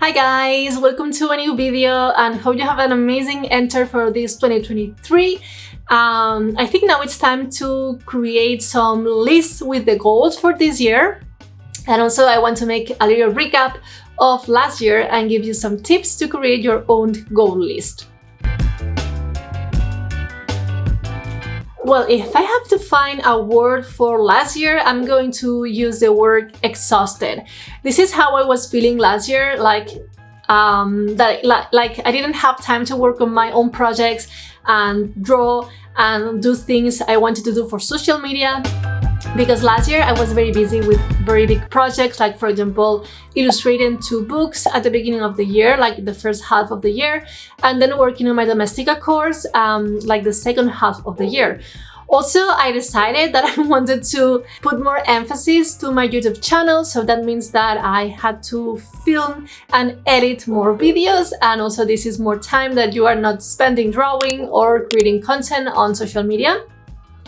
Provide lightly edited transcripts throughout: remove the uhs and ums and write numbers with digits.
Hi guys, welcome to a new video and hope you have an amazing enter for this 2023. I think now it's time to create some lists with the goals for this year. And also I want to make a little recap of last year and give you some tips to create your own goal list. Well, if I have to find a word for last year, I'm going to use the word exhausted. This is how I was feeling last year, like I didn't have time to work on my own projects and draw and do things I wanted to do for social media. Because last year I was very busy with very big projects, like for example, illustrating 2 books at the beginning of the year, like the first half of the year, and then working on my Domestika course, like the second half of the year. Also, I decided that I wanted to put more emphasis to my YouTube channel, so that means that I had to film and edit more videos, and also this is more time that you are not spending drawing or creating content on social media.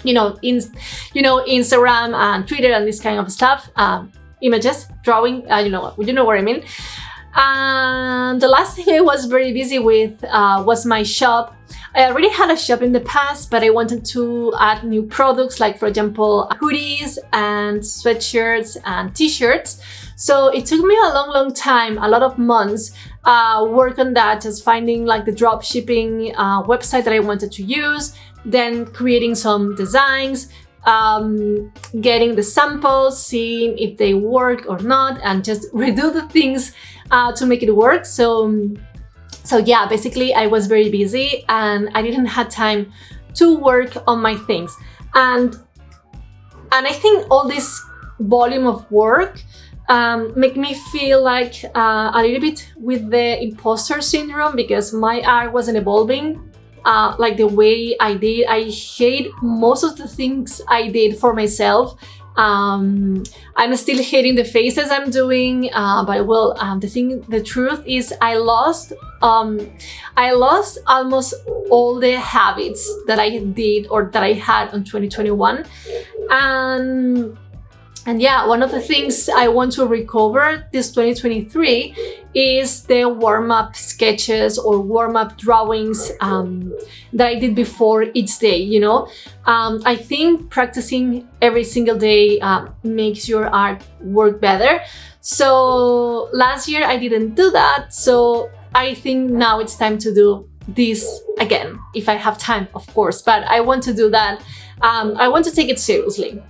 Instagram and Twitter and this kind of stuff, images, drawing, you know what I mean. And the last thing I was very busy with was my shop. I already had a shop in the past, but I wanted to add new products, like for example, hoodies and sweatshirts and t-shirts. So it took me a long time, a lot of months, work on that, just finding like the drop shipping website that I wanted to use, then creating some designs, getting the samples, seeing if they work or not, and just redo the things to make it work. So yeah, basically I was very busy and I didn't have time to work on my things. And I think all this volume of work make me feel like a little bit with the imposter syndrome, because my art wasn't evolving like the way I did. I hate most of the things I did for myself. I'm still hating the faces I'm doing, but well, the truth is I lost almost all the habits that I did or that I had in 2021. And yeah, one of the things I want to recover this 2023 is the warm-up sketches or warm-up drawings that I did before each day, I think practicing every single day makes your art work better. So last year I didn't do that, so I think now it's time to do this again, if I have time, of course, but I want to do that. I want to take it seriously.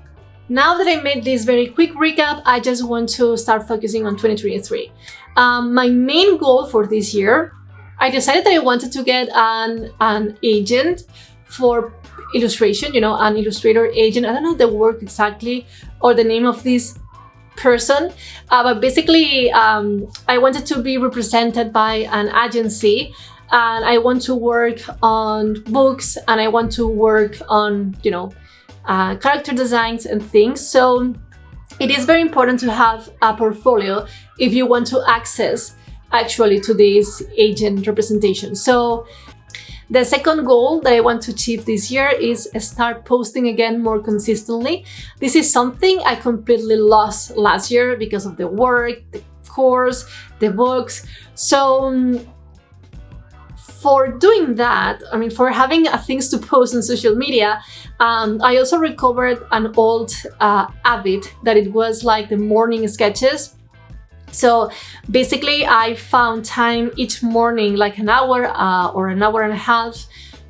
Now that I made this very quick recap, I just want to start focusing on 2023. My main goal for this year, I decided that I wanted to get an agent for illustration, an illustrator agent. I don't know the word exactly or the name of this person, but basically I wanted to be represented by an agency, and I want to work on books, and I want to work on, character designs and things. So it is very important to have a portfolio if you want to access actually to this agent representation. So the second goal that I want to achieve this year is start posting again more consistently. This is something I completely lost last year because of the work, the course, the books. So for doing that, for having things to post on social media, I also recovered an old habit that it was like the morning sketches. So basically I found time each morning, like an hour or an hour and a half,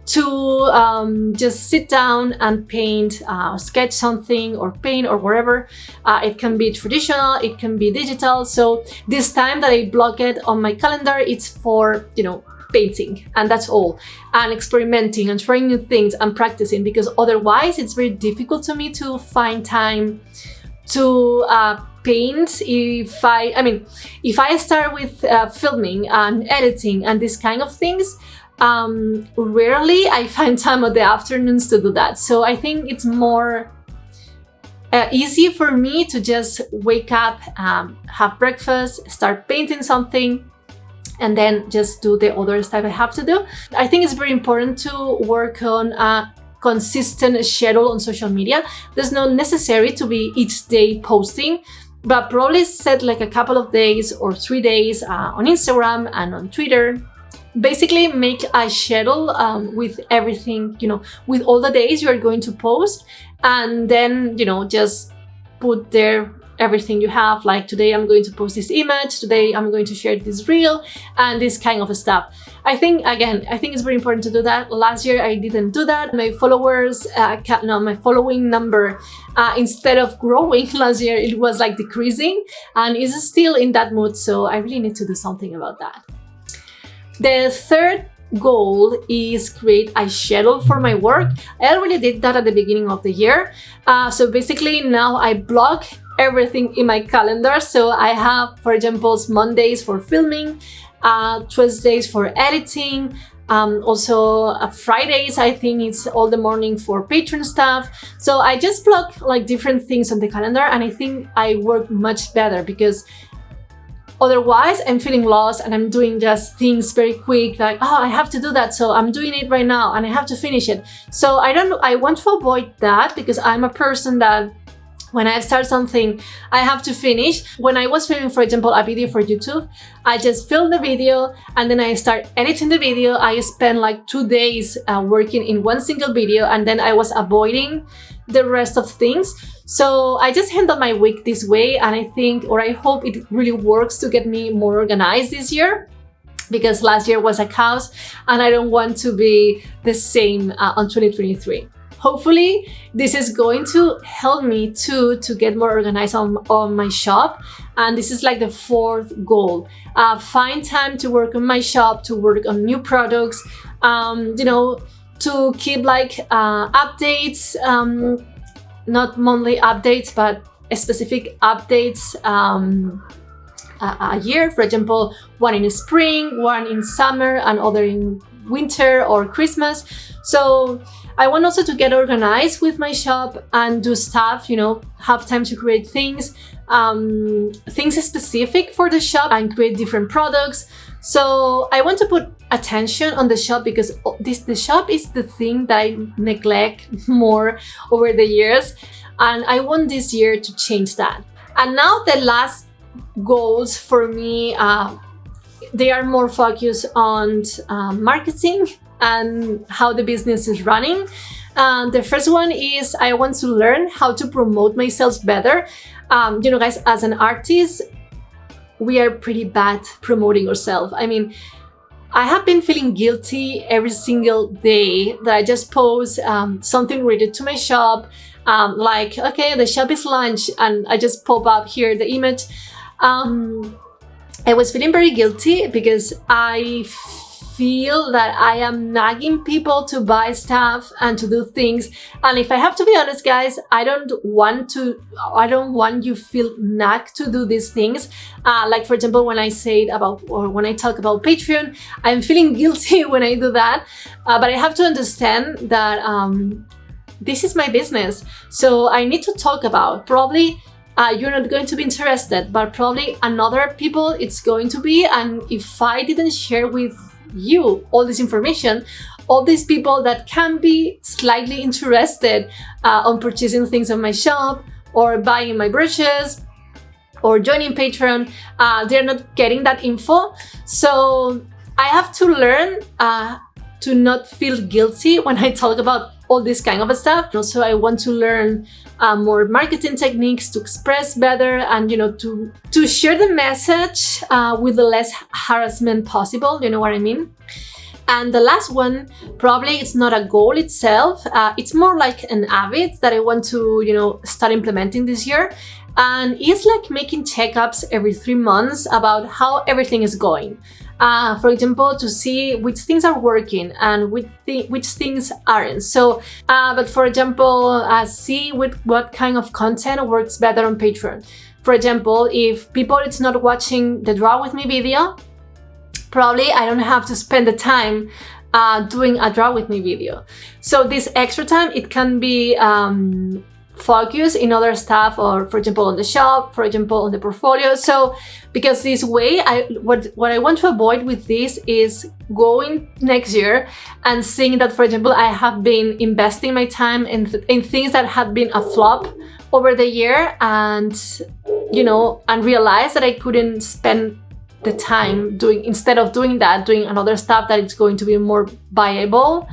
to just sit down and paint, sketch something or paint or whatever. It can be traditional, it can be digital. So this time that I block it on my calendar, it's for, painting, and that's all, and experimenting and trying new things and practicing, because otherwise it's very difficult to me to find time to paint. If I start with filming and editing and this kind of things, rarely I find time at the afternoons to do that. So I think it's more easy for me to just wake up, have breakfast, start painting something, and then just do the other stuff I have to do. I think it's very important to work on a consistent schedule on social media. There's not necessary to be each day posting. but probably set like a couple of days or 3 days on Instagram and on Twitter. Basically make a schedule with everything, with all the days you're going to post, and then, just put there everything you have, like today I'm going to post this image, today I'm going to share this reel, and this kind of stuff. I think it's very important to do that. Last year I didn't do that. My followers, my following number, instead of growing last year, it was like decreasing, and it's still in that mood, so I really need to do something about that. The third goal is create a schedule for my work. I already did that at the beginning of the year. So basically now I block everything in my calendar. So I have, for example, Mondays for filming, Tuesdays for editing, also Fridays, I think it's all the morning for Patreon stuff. So I just block like different things on the calendar, and I think I work much better, because otherwise I'm feeling lost and I'm doing just things very quick, like, oh, I have to do that, so I'm doing it right now and I have to finish it. So I want to avoid that, because I'm a person that when I start something, I have to finish. When I was filming, for example, a video for YouTube, I just film the video and then I start editing the video. I spent like 2 days working in one single video, and then I was avoiding the rest of things. So I just handle my week this way, and I think, or I hope it really works to get me more organized this year, because last year was a chaos and I don't want to be the same on 2023. Hopefully this is going to help me to get more organized on my shop. And this is like the fourth goal. Find time to work on my shop, to work on new products, to keep like updates, not monthly updates, but specific updates a year. For example, one in spring, one in summer, and other in winter or Christmas. So I want also to get organized with my shop and do stuff, have time to create things specific for the shop and create different products. So I want to put attention on the shop, because the shop is the thing that I neglect more over the years, and I want this year to change that. And now the last goals for me, they are more focused on marketing and how the business is running. The first one is I want to learn how to promote myself better. Guys, as an artist, we are pretty bad promoting ourselves. I mean, I have been feeling guilty every single day that I just post something related to my shop, like, okay, the shop is launched, and I just pop up here the image. I was feeling very guilty because I feel that I am nagging people to buy stuff and to do things. And if I have to be honest, guys, I don't want you feel nagged to do these things. Like, for example, when I talk about Patreon, I'm feeling guilty when I do that. But I have to understand that this is my business. So I need to talk about, probably you're not going to be interested, but probably another people it's going to be. And if I didn't share with you all this information, all these people that can be slightly interested on purchasing things on my shop or buying my brushes or joining Patreon, they're not getting that info. So I have to learn to not feel guilty when I talk about all this kind of stuff. Also, I want to learn more marketing techniques to express better, and to share the message with the less harassment possible. You know what I mean? And the last one, probably it's not a goal itself. It's more like an habit that I want to start implementing this year. And it's like making checkups every 3 months about how everything is going. For example, to see which things are working and which things aren't. So, but for example, see what kind of content works better on Patreon. For example, if people it's not watching the Draw With Me video, probably I don't have to spend the time doing a Draw With Me video. So this extra time, it can be focus in other stuff, or for example on the shop, for example on the portfolio. So because this way, what I want to avoid with this is going next year and seeing that, for example, I have been investing my time in things that have been a flop over the year, and and realized that I couldn't spend the time instead of doing another stuff that it's going to be more viable,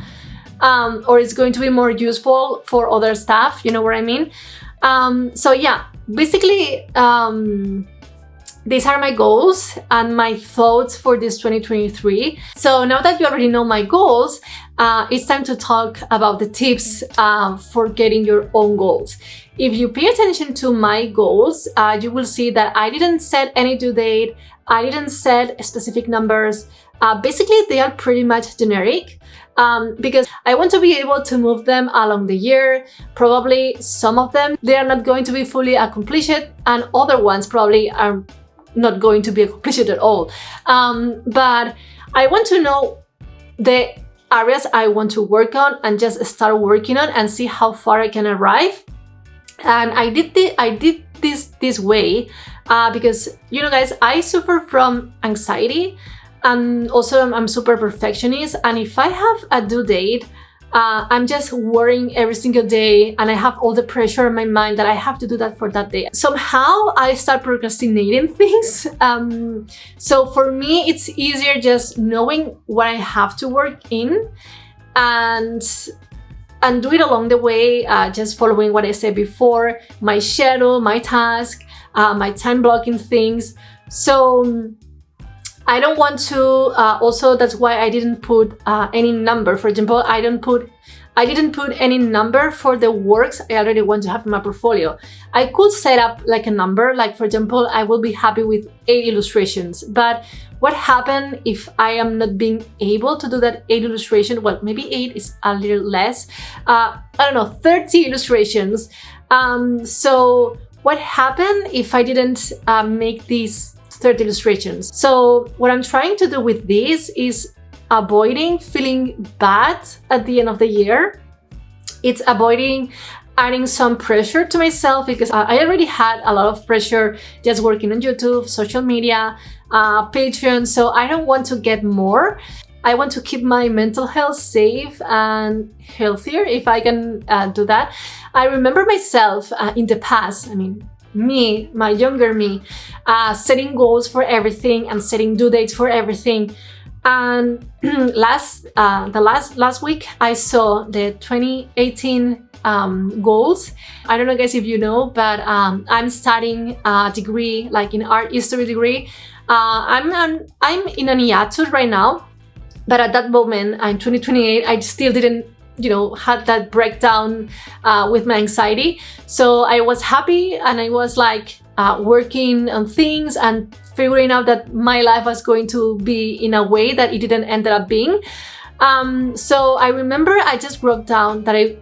or it's going to be more useful for other stuff, you know what I mean? So yeah, basically, these are my goals and my thoughts for this 2023. So now that you already know my goals, it's time to talk about the tips for getting your own goals. If you pay attention to my goals, you will see that I didn't set any due date. I didn't set specific numbers. Basically, they are pretty much generic because I want to be able to move them along the year. Probably some of them, they are not going to be fully accomplished, and other ones probably are not going to be accomplished at all. But I want to know the areas I want to work on and just start working on and see how far I can arrive. And I did this way because, guys, I suffer from anxiety, and also I'm super perfectionist. And if I have a due date, I'm just worrying every single day, and I have all the pressure in my mind that I have to do that for that day. Somehow I start procrastinating things. So for me, it's easier just knowing what I have to work in and do it along the way, just following what I said before, my schedule, my task, my time blocking things. So I don't want to, also that's why I didn't put any number. For example, I didn't put any number for the works I already want to have in my portfolio. I could set up like a number, like for example, I will be happy with 8 illustrations, but what happened if I am not being able to do that 8 illustration? Well, maybe 8 is a little less. I don't know, 30 illustrations. So what happened if I didn't make these 30 illustrations? So what I'm trying to do with this is avoiding feeling bad at the end of the year. It's avoiding adding some pressure to myself, because I already had a lot of pressure just working on YouTube, social media, Patreon. So I don't want to get more. I want to keep my mental health safe and healthier if I can do that. I remember myself in the past, my younger me, setting goals for everything and setting due dates for everything. And last week I saw the 2018 goals. I don't know, guys, if you know, but I'm studying a degree, like in art history degree. I'm in an hiatus right now, but at that moment in 2028, I still didn't had that breakdown with my anxiety. So I was happy, and I was like working on things and figuring out that my life was going to be in a way that it didn't end up being. So I remember I just wrote down that I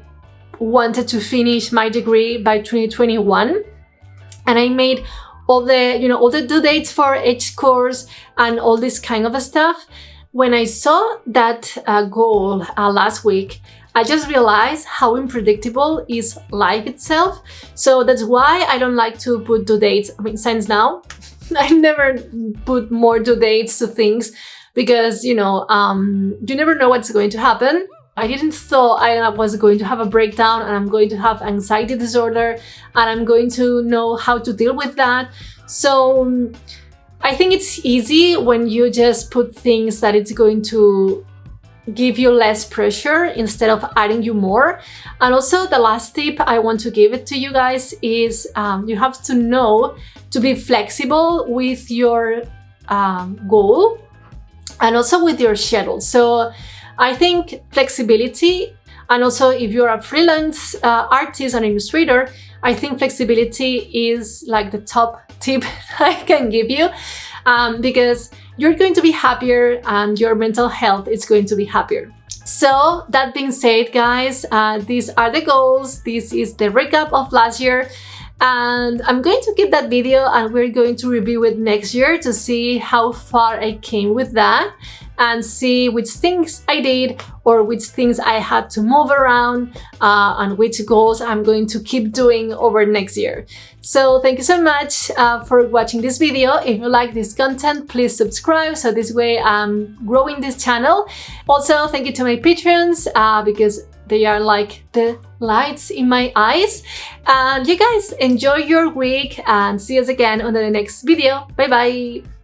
wanted to finish my degree by 2021, and I made all the due dates for each course and all this kind of stuff. When I saw that goal last week, I just realized how unpredictable is life itself. So that's why I don't like to put due dates. Since now, I never put more due dates to things, because, you never know what's going to happen. I didn't thought I was going to have a breakdown, and I'm going to have anxiety disorder, and I'm going to know how to deal with that. So I think it's easy when you just put things that it's going to give you less pressure instead of adding you more. And also the last tip I want to give it to you guys is you have to know to be flexible with your goal and also with your schedule. So I think flexibility, and also if you're a freelance artist and illustrator, I think flexibility is like the top tip I can give you, because you're going to be happier and your mental health is going to be happier. So that being said, guys, these are the goals. This is the recap of last year. And I'm going to keep that video, and we're going to review it next year to see how far I came with that, and see which things I did or which things I had to move around, and which goals I'm going to keep doing over next year. So thank you so much for watching this video. If you like this content, please subscribe, so this way I'm growing this channel. Also, thank you to my patrons, because they are like the lights in my eyes. And you guys enjoy your week and see us again on the next video. Bye bye.